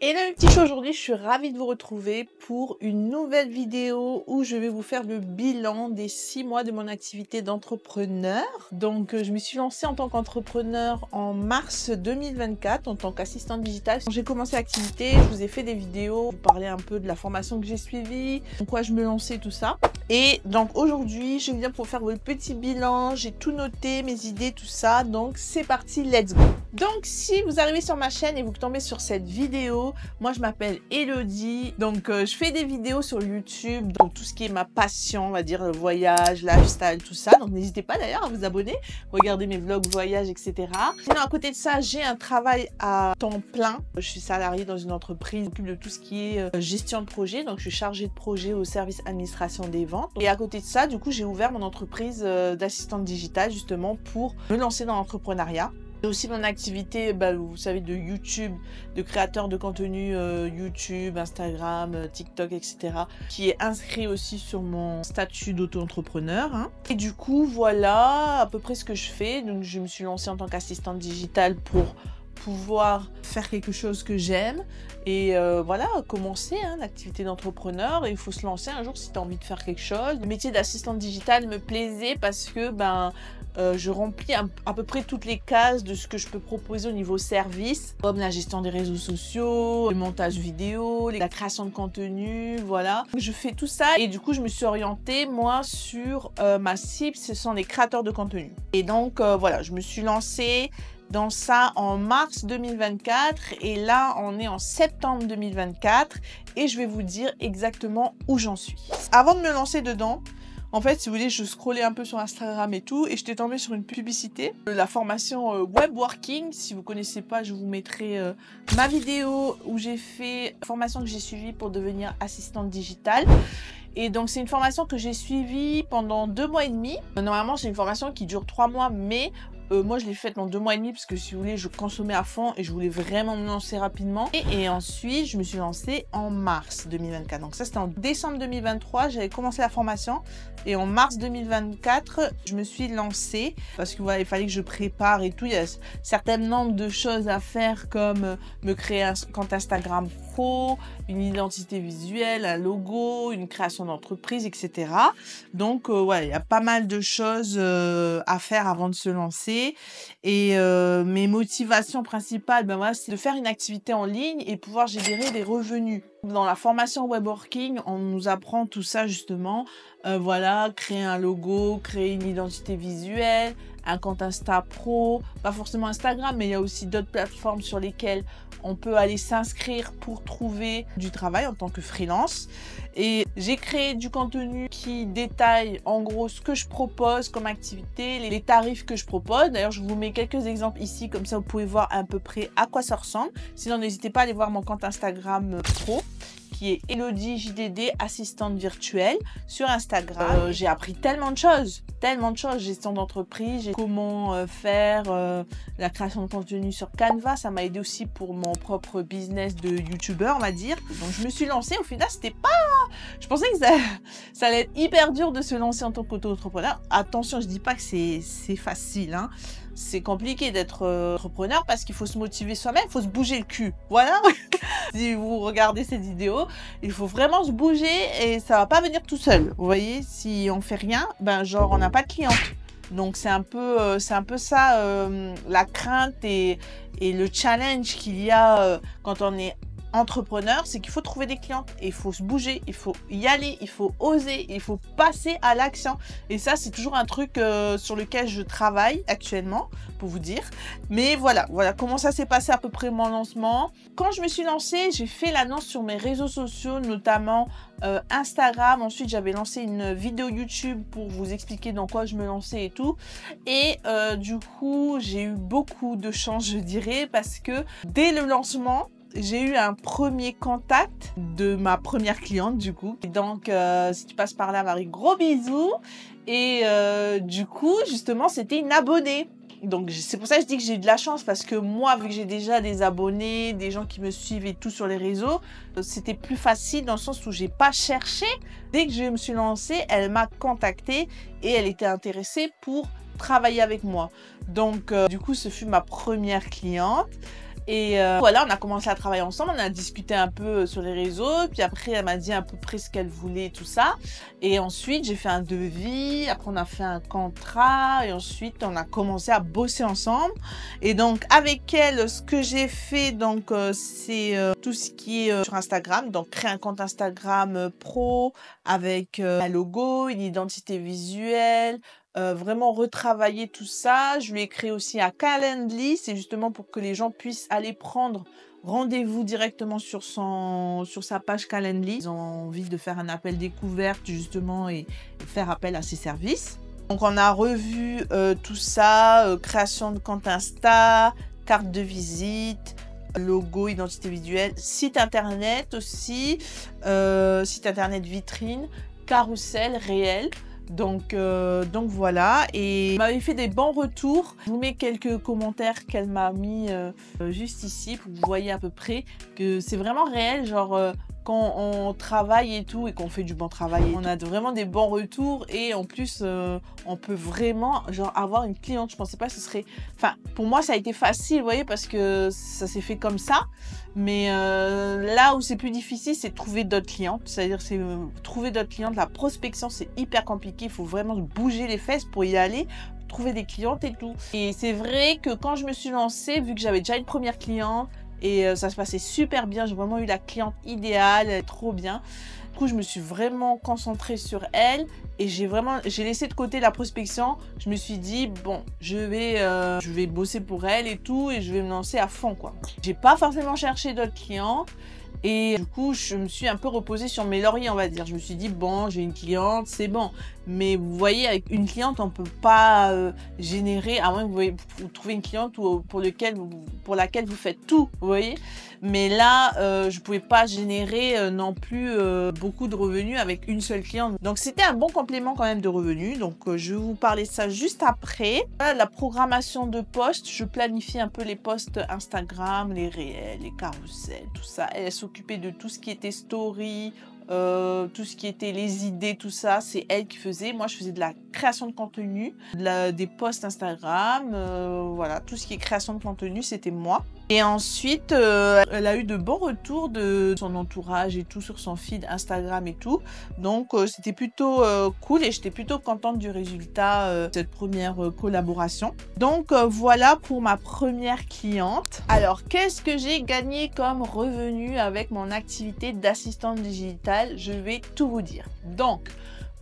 Hello les petits chats, aujourd'hui je suis ravie de vous retrouver pour une nouvelle vidéo où je vais vous faire le bilan des 6 mois de mon activité d'entrepreneur. Donc je me suis lancée en tant qu'entrepreneur en mars 2024 en tant qu'assistante digitale. Quand j'ai commencé l'activité, je vous ai fait des vidéos, vous parler un peu de la formation que j'ai suivie, en quoi je me lançais, tout ça. Et donc aujourd'hui je viens pour faire le petit bilan, j'ai tout noté, mes idées, tout ça. Donc c'est parti, let's go. Donc si vous arrivez sur ma chaîne et vous tombez sur cette vidéo, moi je m'appelle Elodie, donc je fais des vidéos sur YouTube, donc tout ce qui est ma passion, on va dire le voyage, lifestyle, tout ça. Donc n'hésitez pas d'ailleurs à vous abonner, regarder mes vlogs, voyages, etc. Sinon à côté de ça, j'ai un travail à temps plein. Je suis salariée dans une entreprise, je m'occupe de tout ce qui est gestion de projet, donc je suis chargée de projet au service administration des ventes. Et à côté de ça, du coup, j'ai ouvert mon entreprise d'assistante digitale justement pour me lancer dans l'entrepreneuriat. J'ai aussi mon activité, vous savez, de YouTube, de créateur de contenu YouTube, Instagram, TikTok, etc. qui est inscrit aussi sur mon statut d'auto-entrepreneur. Et du coup, voilà à peu près ce que je fais. Donc, je me suis lancée en tant qu'assistante digitale pour pouvoir faire quelque chose que j'aime et voilà, commencer l'activité d'entrepreneur. Et il faut se lancer un jour si tu as envie de faire quelque chose. Le métier d'assistante digitale me plaisait parce que je remplis à peu près toutes les cases de ce que je peux proposer au niveau service, comme la gestion des réseaux sociaux, le montage vidéo, la création de contenu, voilà. Je fais tout ça et du coup, je me suis orientée, moi, sur ma cible, ce sont les créateurs de contenu. Et donc, voilà, je me suis lancée dans ça en mars 2024 et là, on est en septembre 2024 et je vais vous dire exactement où j'en suis. Avant de me lancer dedans, en fait, si vous voulez, je scrollais un peu sur Instagram et tout, et j'étais tombée sur une publicité de la formation Web Working. Si vous connaissez pas, je vous mettrai ma vidéo où j'ai fait la formation que j'ai suivie pour devenir assistante digitale. Et donc, c'est une formation que j'ai suivie pendant 2 mois et demi. Normalement, c'est une formation qui dure 3 mois, mais moi, je l'ai faite en 2 mois et demi parce que si vous voulez, je consommais à fond et je voulais vraiment me lancer rapidement. Et ensuite, je me suis lancée en mars 2024. Donc ça, c'était en décembre 2023. J'avais commencé la formation et en mars 2024, je me suis lancée parce que voilà, il fallait que je prépare et tout. Il y a un certain nombre de choses à faire comme me créer un compte Instagram pro, une identité visuelle, un logo, une création d'entreprise, etc. Donc, ouais, il y a pas mal de choses à faire avant de se lancer. Et mes motivations principales, voilà, c'est de faire une activité en ligne et pouvoir générer des revenus. Dans la formation Web Working, on nous apprend tout ça justement. Voilà, créer un logo, créer une identité visuelle, un compte Insta Pro, pas forcément Instagram, mais il y a aussi d'autres plateformes sur lesquelles on peut aller s'inscrire pour trouver du travail en tant que freelance. Et j'ai créé du contenu qui détaille en gros ce que je propose comme activité, les tarifs que je propose. D'ailleurs, je vous mets quelques exemples ici, comme ça vous pouvez voir à peu près à quoi ça ressemble. Sinon, n'hésitez pas à aller voir mon compte Instagram pro, qui est Elodie JDD, assistante virtuelle sur Instagram. J'ai appris tellement de choses, gestion d'entreprise, comment faire la création de contenu sur Canva. Ça m'a aidé aussi pour mon propre business de youtubeur, on va dire. Donc je me suis lancée, au final c'était pas... Je pensais que ça allait être hyper dur de se lancer en tant qu'auto-entrepreneur. Attention, je dis pas que c'est facile, c'est compliqué d'être entrepreneur parce qu'il faut se motiver soi-même, il faut se bouger le cul. Voilà. Si vous regardez cette vidéo, il faut vraiment se bouger et ça va pas venir tout seul. Vous voyez, si on fait rien, genre on n'a pas de cliente. Donc c'est un peu ça la crainte et le challenge qu'il y a quand on est entrepreneur, c'est qu'il faut trouver des clientes et il faut se bouger, il faut y aller, il faut oser, il faut passer à l'action. Et ça, c'est toujours un truc sur lequel je travaille actuellement, pour vous dire. Mais voilà comment ça s'est passé à peu près mon lancement. Quand je me suis lancée, j'ai fait l'annonce sur mes réseaux sociaux, notamment Instagram. Ensuite, j'avais lancé une vidéo YouTube pour vous expliquer dans quoi je me lançais et tout. Et du coup, j'ai eu beaucoup de chance, je dirais, parce que dès le lancement, j'ai eu un premier contact de ma première cliente du coup. Et donc, si tu passes par là, Marie, gros bisous. Et du coup, justement, c'était une abonnée. Donc, c'est pour ça que je dis que j'ai eu de la chance parce que moi, vu que j'ai déjà des abonnés, des gens qui me suivent et tout sur les réseaux, c'était plus facile dans le sens où j'ai pas cherché. Dès que je me suis lancée, elle m'a contactée et elle était intéressée pour travailler avec moi. Donc, du coup, ce fut ma première cliente. Et voilà, on a commencé à travailler ensemble, on a discuté un peu sur les réseaux, puis après elle m'a dit à peu près ce qu'elle voulait, tout ça. Et ensuite j'ai fait un devis, après on a fait un contrat, et ensuite on a commencé à bosser ensemble. Et donc avec elle, ce que j'ai fait, donc c'est tout ce qui est sur Instagram, donc créer un compte Instagram pro avec un logo, une identité visuelle, vraiment retravailler tout ça. Je lui ai créé aussi un Calendly, c'est justement pour que les gens puissent aller prendre rendez-vous directement sur sa page Calendly. Ils ont envie de faire un appel découverte justement et faire appel à ses services. Donc on a revu tout ça, création de compte Insta, carte de visite, logo, identité visuelle, site internet aussi, site internet vitrine, carrousel réel. Donc voilà, et elle m'avait fait des bons retours. Je vous mets quelques commentaires qu'elle m'a mis juste ici pour que vous voyez à peu près que c'est vraiment réel, genre quand on travaille et tout et qu'on fait du bon travail, on a vraiment des bons retours et en plus on peut vraiment genre avoir une cliente. Je pensais pas que ce serait, enfin pour moi ça a été facile, vous voyez, parce que ça s'est fait comme ça. Mais là où c'est plus difficile, c'est de trouver d'autres clientes. C'est-à-dire, c'est trouver d'autres clientes. La prospection, c'est hyper compliqué. Il faut vraiment bouger les fesses pour y aller, trouver des clientes et tout. Et c'est vrai que quand je me suis lancée, vu que j'avais déjà une première cliente, et ça se passait super bien, j'ai vraiment eu la cliente idéale, elle est trop bien. Du coup, je me suis vraiment concentrée sur elle et j'ai laissé de côté la prospection. Je me suis dit, bon, je vais bosser pour elle et tout et je vais me lancer à fond, quoi. J'ai pas forcément cherché d'autres clients. Et du coup, je me suis un peu reposée sur mes lauriers, on va dire. Je me suis dit, bon, j'ai une cliente, c'est bon. Mais vous voyez, avec une cliente, on ne peut pas générer, à moins que vous trouvez une cliente pour laquelle vous faites tout, vous voyez. Mais là, je ne pouvais pas générer non plus beaucoup de revenus avec une seule cliente. Donc, c'était un bon complément quand même de revenus. Donc, je vais vous parler de ça juste après. Voilà, la programmation de posts, je planifie un peu les posts Instagram, les réels, les carousels, tout ça. Elle s'occupait de tout ce qui était story, tout ce qui était les idées, tout ça, c'est elle qui faisait. Moi, je faisais de la création de contenu, des posts Instagram, voilà, tout ce qui est création de contenu, c'était moi. Et ensuite, elle a eu de bons retours de son entourage et tout sur son feed Instagram et tout. Donc, c'était plutôt cool et j'étais plutôt contente du résultat de cette première collaboration. Donc, voilà pour ma première cliente. Alors, qu'est-ce que j'ai gagné comme revenu avec mon activité d'assistante digitale? Je vais tout vous dire. Donc,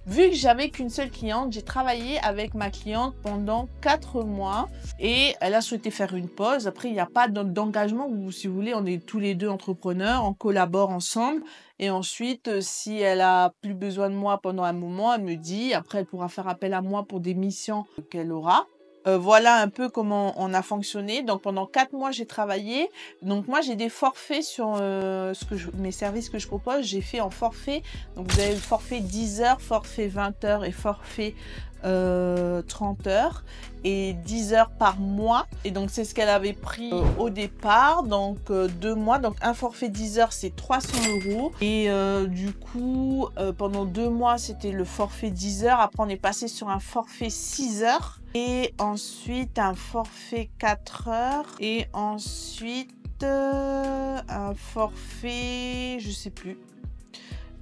vu que j'avais qu'une seule cliente, j'ai travaillé avec ma cliente pendant 4 mois et elle a souhaité faire une pause. Après, il n'y a pas d'engagement, si vous voulez, on est tous les deux entrepreneurs, on collabore ensemble. Et ensuite, si elle a plus besoin de moi pendant un moment, elle me dit, après elle pourra faire appel à moi pour des missions qu'elle aura. Voilà un peu comment on a fonctionné. Donc pendant 4 mois j'ai travaillé. Donc moi j'ai des forfaits sur mes services que je propose. J'ai fait en forfait. Donc vous avez le forfait 10 heures, forfait 20 heures et forfait 30 heures et 10 heures par mois. Et donc c'est ce qu'elle avait pris au départ. Donc 2 mois. Donc un forfait 10 heures c'est 300 €. Et du coup pendant 2 mois c'était le forfait 10 heures. Après on est passé sur un forfait 6 heures. Et ensuite un forfait 4 heures. Et ensuite un forfait, je sais plus,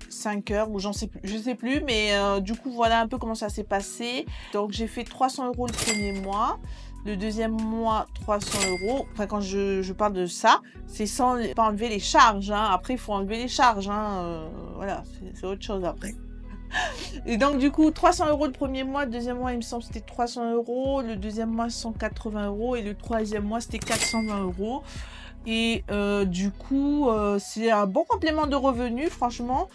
5 heures ou j'en sais plus, je sais plus, mais du coup voilà un peu comment ça s'est passé. Donc j'ai fait 300 € le premier mois, le deuxième mois 300 €. Enfin quand je parle de ça, c'est sans pas enlever les charges, hein. Après il faut enlever les charges, hein. Voilà, c'est autre chose après. Et donc du coup 300 € le premier mois, le deuxième mois il me semble c'était 300 €, le deuxième mois 180 € et le troisième mois c'était 420 €. Et du coup, c'est un bon complément de revenus, franchement.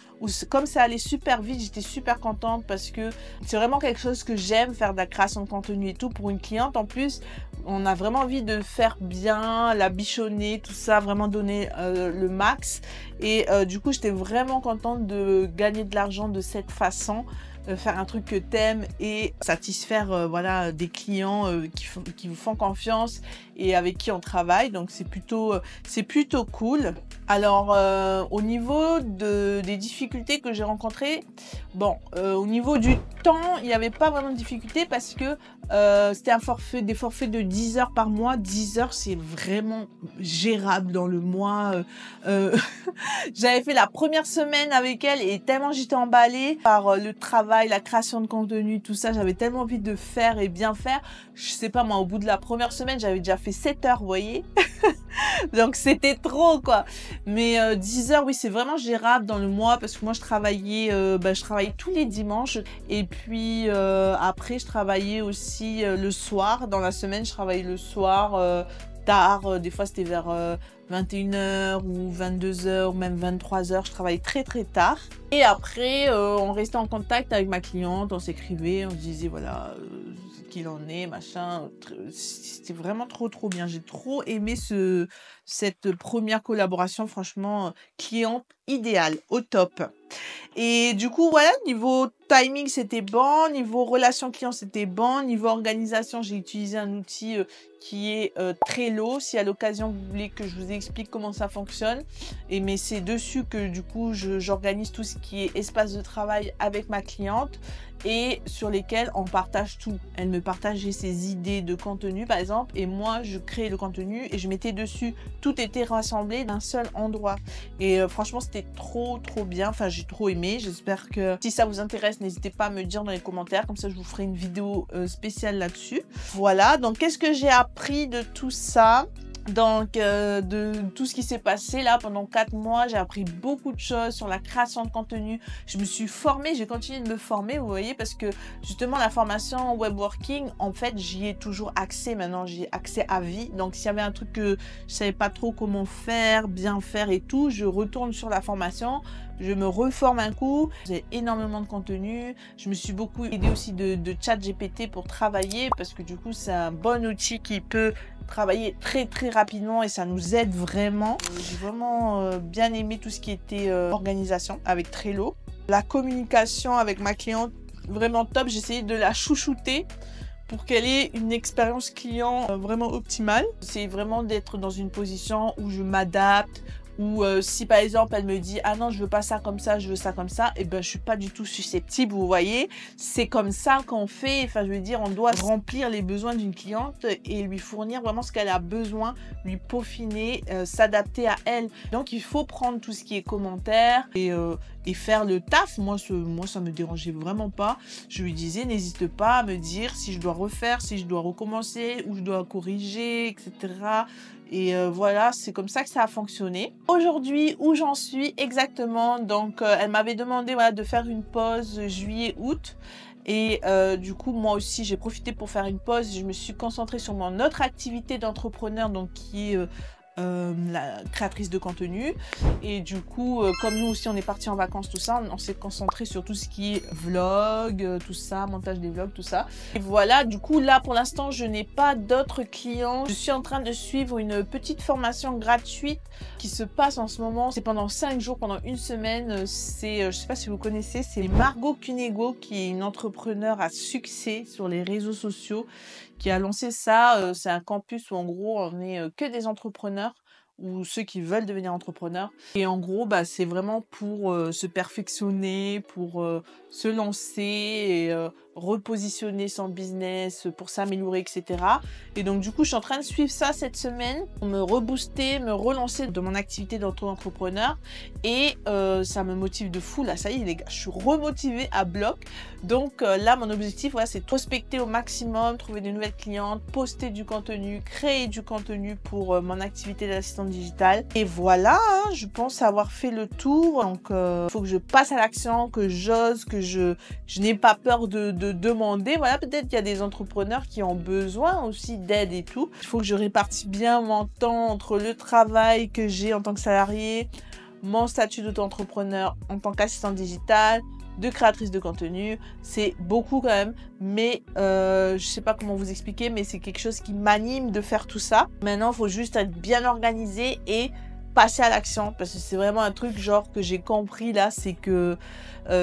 Comme ça allait super vite, j'étais super contente parce que c'est vraiment quelque chose que j'aime, faire de la création de contenu et tout. Pour une cliente, en plus, on a vraiment envie de faire bien, la bichonner, tout ça, vraiment donner le max. Et du coup, j'étais vraiment contente de gagner de l'argent de cette façon. Faire un truc que t'aimes et satisfaire voilà, des clients qui vous font confiance et avec qui on travaille. Donc c'est plutôt cool. Alors au niveau des difficultés que j'ai rencontrées, bon, au niveau du temps, il n'y avait pas vraiment de difficulté parce que c'était des forfaits de 10 heures par mois. 10 heures, c'est vraiment gérable dans le mois. J'avais fait la première semaine avec elle et tellement j'étais emballée par le travail, la création de contenu, tout ça, j'avais tellement envie de faire et bien faire. Je sais pas moi, au bout de la première semaine, j'avais déjà fait 7 heures, vous voyez. Donc c'était trop quoi. Mais 10 heures, oui, c'est vraiment gérable dans le mois parce que moi je travaillais tous les dimanches et puis après je travaillais aussi le soir. Dans la semaine, je travaillais le soir tard, des fois c'était vers 21h ou 22h, même 23h, je travaillais très très tard. Et après, on restait en contact avec ma cliente, on s'écrivait, on se disait voilà ce qu'il en est, machin. C'était vraiment trop bien. J'ai trop aimé cette première collaboration, franchement, cliente idéale, au top. Et du coup, voilà, niveau timing, c'était bon. Niveau relation client, c'était bon. Niveau organisation, j'ai utilisé un outil qui est Trello. Si à l'occasion, vous voulez que je vous explique comment ça fonctionne. Mais c'est dessus que du coup, j'organise tout ce qui est espace de travail avec ma cliente et sur lesquels on partage tout. Elle me partageait ses idées de contenu, par exemple, et moi, je créais le contenu et je mettais dessus. Tout était rassemblé d'un seul endroit. Et franchement, c'était trop bien. Enfin, j'ai trop aimé. J'espère que si ça vous intéresse, n'hésitez pas à me dire dans les commentaires. Comme ça, je vous ferai une vidéo spéciale là-dessus. Voilà. Donc, qu'est-ce que j'ai appris de tout ça? Donc, de tout ce qui s'est passé là pendant 4 mois, j'ai appris beaucoup de choses sur la création de contenu. Je me suis formée, j'ai continué de me former, vous voyez, parce que justement la formation web working, en fait, j'y ai toujours accès maintenant, j'y ai accès à vie. Donc, s'il y avait un truc que je savais pas trop comment faire, bien faire et tout, je retourne sur la formation. Je me reforme un coup, j'ai énormément de contenu. Je me suis beaucoup aidée aussi de ChatGPT pour travailler parce que du coup, c'est un bon outil qui peut travailler très rapidement et ça nous aide vraiment. J'ai vraiment bien aimé tout ce qui était organisation avec Trello. La communication avec ma cliente, vraiment top. J'ai essayé de la chouchouter pour qu'elle ait une expérience client vraiment optimale. C'est vraiment d'être dans une position où je m'adapte, ou si par exemple elle me dit ah non je veux pas ça comme ça, je veux ça comme ça, et ben je suis pas du tout susceptible, vous voyez, c'est comme ça qu'on fait. Enfin je veux dire, on doit remplir les besoins d'une cliente et lui fournir vraiment ce qu'elle a besoin, lui peaufiner, s'adapter à elle. Donc il faut prendre tout ce qui est commentaire et faire le taf. Moi ça me dérangeait vraiment pas. Je lui disais n'hésite pas à me dire si je dois refaire, si je dois recommencer, ou je dois corriger, etc. Et voilà, c'est comme ça que ça a fonctionné. Aujourd'hui, où j'en suis exactement, donc elle m'avait demandé voilà, de faire une pause juillet-août. Et du coup, moi aussi, j'ai profité pour faire une pause. Je me suis concentrée sur mon autre activité d'entrepreneur, donc qui est la créatrice de contenu. Et du coup, comme nous aussi on est parti en vacances, tout ça, on s'est concentré sur tout ce qui est vlog, tout ça, montage des vlogs, tout ça. Et voilà, du coup là pour l'instant je n'ai pas d'autres clients. Je suis en train de suivre une petite formation gratuite qui se passe en ce moment. C'est pendant 5 jours, pendant une semaine. C'est, je sais pas si vous connaissez, c'est Margot Cunego qui est une entrepreneure à succès sur les réseaux sociaux, qui a lancé ça. C'est un campus où en gros on est que des entrepreneurs ou ceux qui veulent devenir entrepreneurs. Et en gros, bah, c'est vraiment pour se perfectionner, pour se lancer et repositionner son business, pour s'améliorer, etc. Et donc du coup, je suis en train de suivre ça cette semaine pour me rebooster, me relancer dans mon activité d'entrepreneur. Et ça me motive de fou. Là, ça y est les gars, je suis remotivée à bloc. Donc là, mon objectif, voilà, c'est de prospecter au maximum, trouver de nouvelles clientes, poster du contenu, créer du contenu pour mon activité d'assistante digitale. Et voilà, hein, je pense avoir fait le tour. Donc, il faut que je passe à l'action, que j'ose, que je n'ai pas peur de demander. Voilà, peut-être qu'il y a des entrepreneurs qui ont besoin aussi d'aide et tout. Il faut que je répartisse bien mon temps entre le travail que j'ai en tant que salarié, mon statut d'auto-entrepreneur en tant qu'assistante digitale, de créatrice de contenu. C'est beaucoup quand même, mais je sais pas comment vous expliquer, mais c'est quelque chose qui m'anime de faire tout ça. Maintenant, il faut juste être bien organisé et passer à l'action, parce que c'est vraiment un truc genre que j'ai compris là, c'est que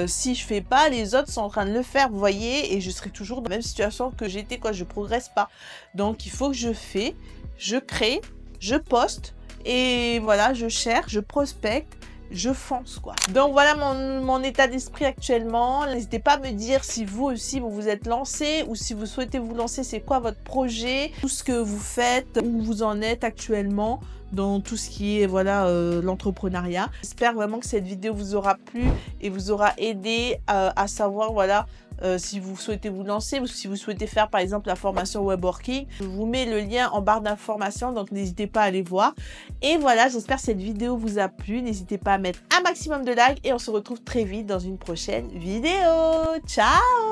si je fais pas, les autres sont en train de le faire, vous voyez, et je serai toujours dans la même situation que j'étais, quoi, je progresse pas. Donc il faut que je fais je crée, je poste et voilà, je cherche, je prospecte, je fonce quoi. Donc voilà mon état d'esprit actuellement. N'hésitez pas à me dire si vous aussi vous vous êtes lancé ou si vous souhaitez vous lancer, c'est quoi votre projet, tout ce que vous faites, où vous en êtes actuellement dans tout ce qui est voilà l'entrepreneuriat. J'espère vraiment que cette vidéo vous aura plu et vous aura aidé à savoir voilà si vous souhaitez vous lancer ou si vous souhaitez faire par exemple la formation Webworking. Je vous mets le lien en barre d'informations, donc n'hésitez pas à aller voir. Et voilà, j'espère que cette vidéo vous a plu. N'hésitez pas à mettre un maximum de likes et on se retrouve très vite dans une prochaine vidéo. Ciao!